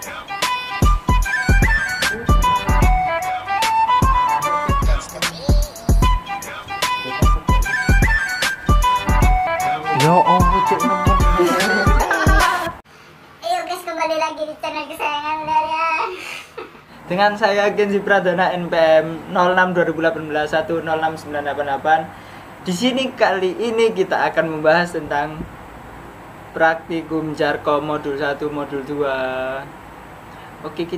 Yo, cek nomor. Ayo guys, kembali lagi di channel kesayangan kalian. Dengan saya Genzi Pradana NPM 06 2018 106988. Di sini kali ini kita akan membahas tentang praktikum Jarkom modul 1 modul 2. Oke,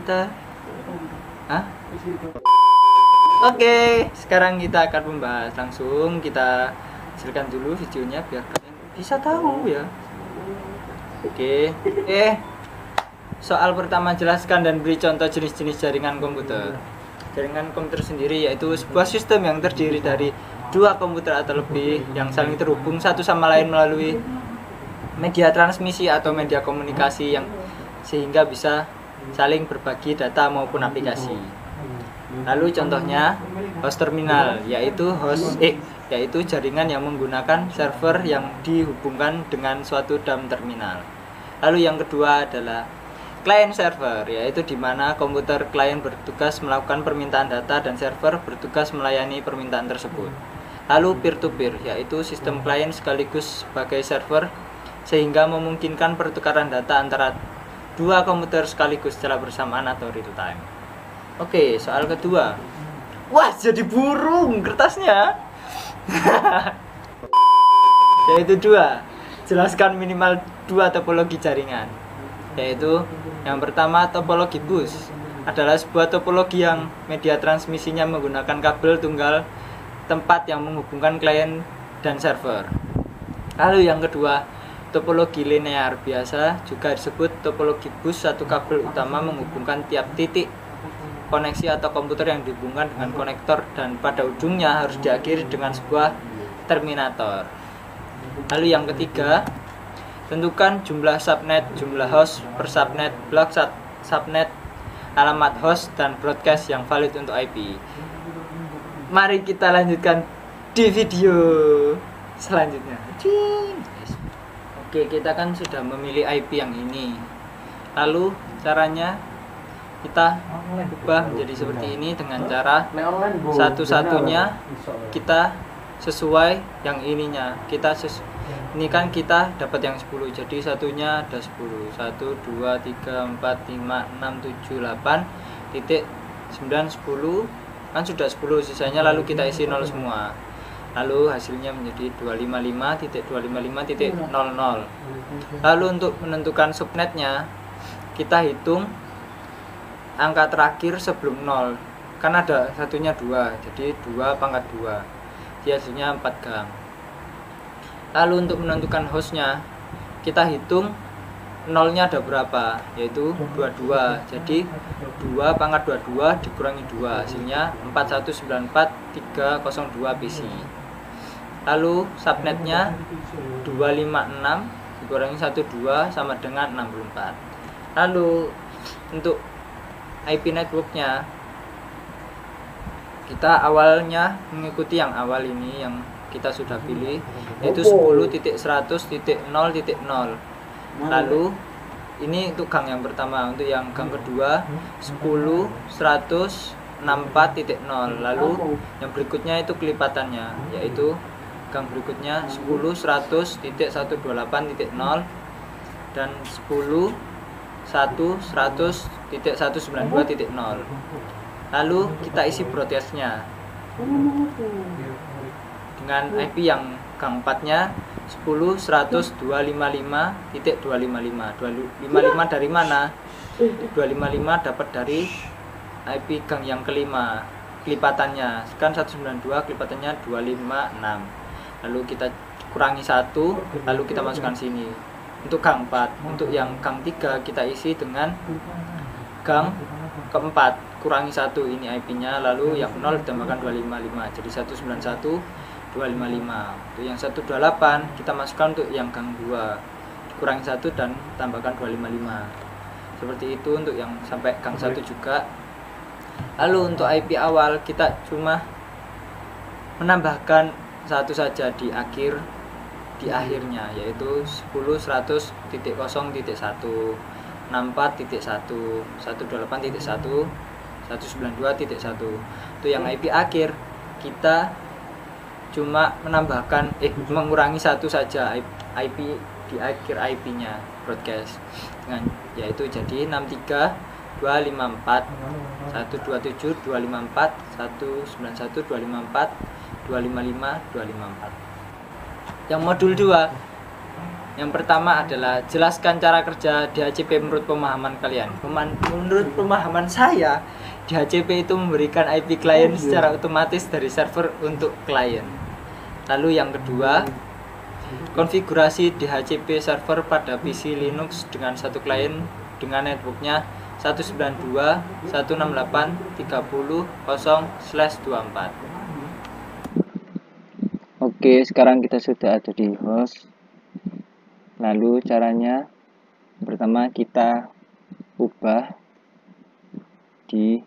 Oke, sekarang kita akan membahas langsung. Kita hasilkan dulu videonya biar kalian bisa tahu ya. Oke. Soal pertama, jelaskan dan beri contoh jenis-jenis jaringan komputer. Jaringan komputer sendiri yaitu sebuah sistem yang terdiri dari dua komputer atau lebih yang saling terhubung satu sama lain melalui media transmisi atau media komunikasi yang sehingga bisa saling berbagi data maupun aplikasi. Lalu contohnya host terminal yaitu jaringan yang menggunakan server yang dihubungkan dengan suatu DAM terminal. Lalu yang kedua adalah client server, yaitu di mana komputer klien bertugas melakukan permintaan data dan server bertugas melayani permintaan tersebut. Lalu peer-to-peer, yaitu sistem klien sekaligus sebagai server sehingga memungkinkan pertukaran data antara dua komputer sekaligus secara bersamaan atau real time. Oke, soal kedua. Wah, jadi burung kertasnya. Yaitu 2. Jelaskan minimal 2 topologi jaringan. Yaitu yang pertama, topologi bus adalah sebuah topologi yang media transmisinya menggunakan kabel tunggal tempat yang menghubungkan klien dan server. Lalu yang kedua, topologi linear biasa juga disebut topologi bus, satu kabel utama menghubungkan tiap titik koneksi atau komputer yang dihubungkan dengan konektor dan pada ujungnya harus diakhiri dengan sebuah terminator. Lalu yang ketiga, tentukan jumlah subnet, jumlah host per subnet, blok subnet, alamat host, dan broadcast yang valid untuk IP. Mari kita lanjutkan di video selanjutnya. Oke, kita kan sudah memilih IP yang ini. Lalu caranya kita ubah menjadi seperti ini dengan cara satu-satunya kita sesuai yang ininya. Ini kan kita dapat yang 10, jadi satunya ada 10. 1 2 3 4 5 6 7 8 titik 9 10 kan sudah 10, sisanya lalu kita isi 0 semua. Lalu hasilnya menjadi 255.255.00. Lalu untuk menentukan subnetnya kita hitung angka terakhir sebelum 0, kan ada satunya 2, jadi 2 pangkat 2, jadi hasilnya 4 gang. Lalu untuk menentukan hostnya kita hitung 0-nya ada berapa, yaitu 22, jadi 2 pangkat 22 dikurangi 2, hasilnya 4194302 PC. Lalu subnetnya 256 dikurangi 12 sama dengan 64. Lalu untuk IP networknya kita awalnya mengikuti yang awal ini yang kita sudah pilih, yaitu 10.100.0.0. Lalu ini untuk gang yang pertama. Untuk yang gang kedua 10.100.64.0. Lalu yang berikutnya itu kelipatannya, yaitu gang berikutnya 10.100.128.0 dan 10.100.192.0. Lalu kita isi broadcastnya dengan IP yang gang 4 nya 10.100.255.255. 255 dari mana? 255 dapat dari IP gang yang kelima, kelipatannya kan 192, kelipatannya 256. Lalu kita kurangi 1, lalu kita masukkan sini untuk gang 4. Untuk yang gang 3 kita isi dengan gang keempat, kurangi 1, ini IP-nya, lalu yang 0 ditambahkan 255, jadi 191.255. Untuk yang 128 kita masukkan untuk yang gang 2, kurangi 1 dan tambahkan 255. Seperti itu untuk yang sampai gang 1 juga. Lalu untuk IP awal kita cuma menambahkan satu saja di akhirnya, yaitu 10.100.0.1. 164.1, 128.1, 192.1. Itu yang IP akhir. Kita cuma mengurangi satu saja IP di akhir IP-nya broadcast dengan yaitu jadi 63.254, 127.254, 191.254, 255.254. Yang modul 2, yang pertama adalah jelaskan cara kerja DHCP menurut pemahaman kalian. Menurut pemahaman saya, DHCP itu memberikan IP klien secara otomatis dari server untuk klien. Lalu yang kedua, konfigurasi DHCP server pada PC Linux dengan satu klien dengan networknya 192.168.30.0/24. Oke, sekarang kita sudah ada di host. Lalu caranya, pertama kita ubah di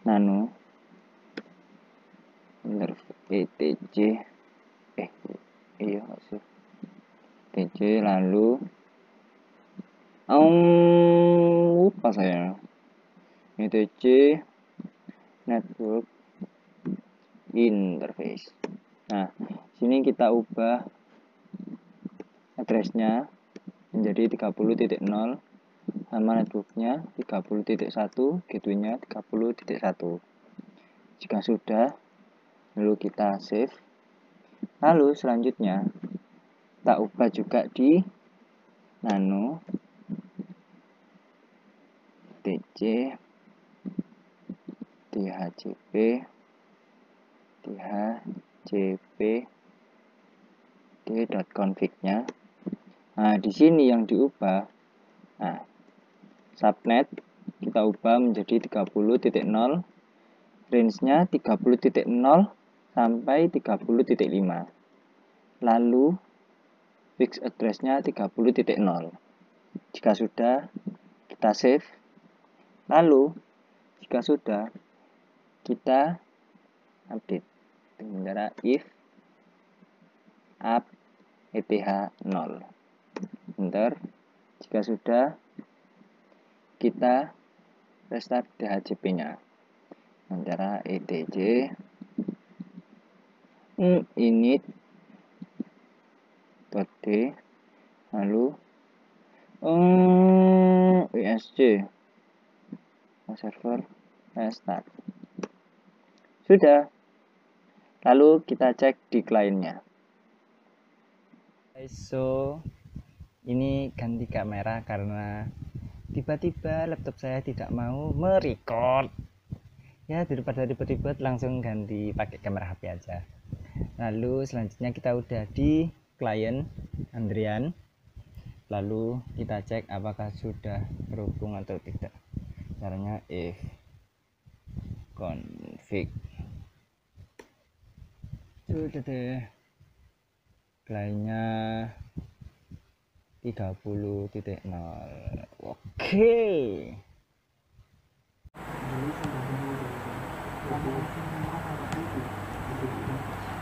nano etc TC, lalu lupa saya etc network interface. Nah, sini kita ubah addressnya menjadi 30.0 sama networknya 30.1, gateway-nya 30.1. Jika sudah, lalu kita save. Lalu selanjutnya kita ubah juga di nano tc dhcp d.config-nya. Nah, di sini yang diubah, subnet kita ubah menjadi 30.0, range-nya 30.0 sampai 30.5. Lalu fix address-nya 30.0. Jika sudah, kita save. Lalu jika sudah, kita update dengan if up eth 0. Enter. Jika sudah, kita restart DHCP-nya. Antara etc init.d lalu usc server restart. Sudah. Lalu kita cek di kliennya. So, ini ganti kamera karena tiba-tiba laptop saya tidak mau merecord. Ya, daripada ribet-ribet langsung ganti pakai kamera HP aja. Lalu selanjutnya kita udah di klien Andrian. Lalu kita cek apakah sudah terhubung atau tidak. Caranya if config. Sudah deh. Kliennya 30.0. Oke.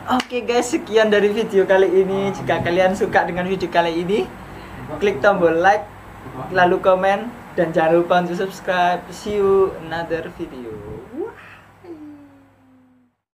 Oke guys, sekian dari video kali ini. Jika kalian suka dengan video kali ini, klik tombol like, lalu komen, dan jangan lupa untuk subscribe. See you another video.